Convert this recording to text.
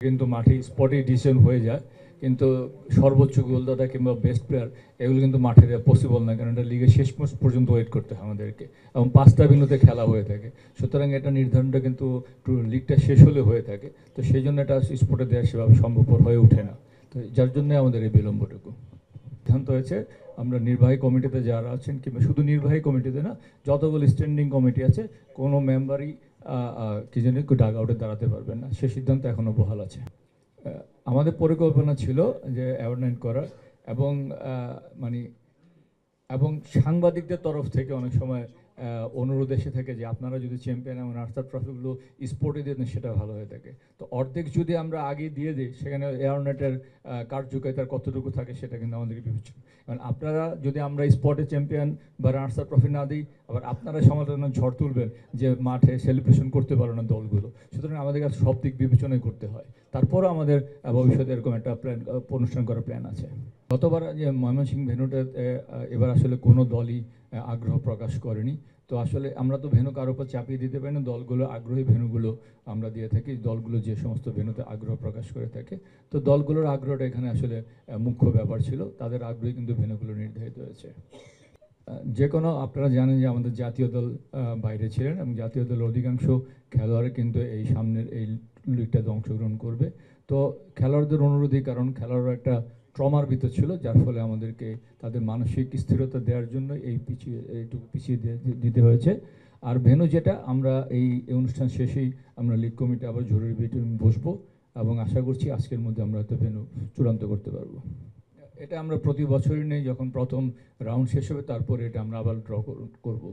কিন্তু মাঠে স্পটে ডিসিশন হয়ে যায়, কিন্তু সর্বোচ্চ গোলদাতা কিংবা বেস্ট প্লেয়ার এগুলো কিন্তু মাঠে দেওয়া পসিবল না, কারণ এটা লিগের শেষ পর্যন্ত ওয়েট করতে হয় আমাদেরকে, এবং 5টা ভেন্যুতে খেলা হয়ে থাকে। সুতরাং এটা নির্ধারণটা কিন্তু লিগটা শেষ হলে হয়ে থাকে, তো সেই জন্য এটা স্পটে দেওয়া সেভাবে সম্ভবপর হয়ে ওঠে না, তো যার জন্য আমাদের এই বিলম্বটুকু। সিদ্ধান্ত হয়েছে আমরা নির্বাহী কমিটিতে যারা আছেন, কিংবা শুধু নির্বাহী কমিটিতে না, যতগুলো স্ট্যান্ডিং কমিটি আছে কোনো মেম্বারই কি জানি ডাগ আউটে দাঁড়াতে পারবেন না, সে সিদ্ধান্ত এখনও বহাল আছে। আমাদের পরিকল্পনা ছিল যে অ্যাওয়ারনেস করার, এবং মানে এবং সাংবাদিকদের তরফ থেকে অনেক সময় অনুরোধ এসে থাকে যে আপনারা যদি চ্যাম্পিয়ন এবং আর্থার ট্রফিগুলো স্পোর্টে দেন সেটা ভালো হয়ে থাকে। তো অর্ধেক যদি আমরা আগে দিয়ে দিই, সেখানে এয়ারনেটের কার্যকারিতার কতটুকু থাকে সেটা কিন্তু আমাদেরকে বিবেচনা। কারণ আপনারা যদি আমরা স্পটে চ্যাম্পিয়ন বা আর্থার ট্রফি না দিই, আবার আপনারা সমালোচনার ঝড় তুলবেন যে মাঠে সেলিব্রেশন করতে পারো না দলগুলো। সুতরাং আমাদের কাছে সব দিক বিবেচনাই করতে হয়। তারপরও আমাদের ভবিষ্যতে এরকম একটা প্ল্যান, অনুষ্ঠান করার প্ল্যান আছে। গতবার যে ময়মনসিংহ ভেন্যুটাতে এবার আসলে কোনো দলই আগ্রহ প্রকাশ করেনি। তো আসলে আমরা তো ভেন্যু কারোর উপর চাপিয়ে দিতে পারি না, দলগুলো আগ্রহী ভেন্যুগুলো আমরা দিয়ে থাকি, দলগুলো যে সমস্ত ভেন্যুতে আগ্রহ প্রকাশ করে থাকে। তো দলগুলোর আগ্রহটা এখানে আসলে মুখ্য ব্যাপার ছিল, তাদের আগ্রহী কিন্তু ভেন্যুগুলো নির্ধারিত হয়েছে। যে কোনো, আপনারা জানেন যে আমাদের জাতীয় দল বাইরে ছিলেন, এবং জাতীয় দলের অধিকাংশ খেলোয়াড় কিন্তু এই সামনের এই লিগটাতে অংশগ্রহণ করবে। তো খেলোয়াড়দের অনুরোধই, কারণ খেলোয়াড়রা একটা ট্রমার ভিতর ছিল, যার ফলে আমাদেরকে তাদের মানসিক স্থিরতা দেওয়ার জন্য এইটুকু পিছিয়ে দিতে হয়েছে। আর ভেন্যু যেটা, আমরা এই অনুষ্ঠান শেষেই আমরা লিগ কমিটি আবার জরুরি মিটিং বসবো, এবং আশা করছি আজকের মধ্যে আমরা হয়তো ভেন্যু চূড়ান্ত করতে পারবো। এটা আমরা প্রতি বছরই নেই, যখন প্রথম রাউন্ড শেষ হবে তারপরে এটা আমরা আবার ড্র করব।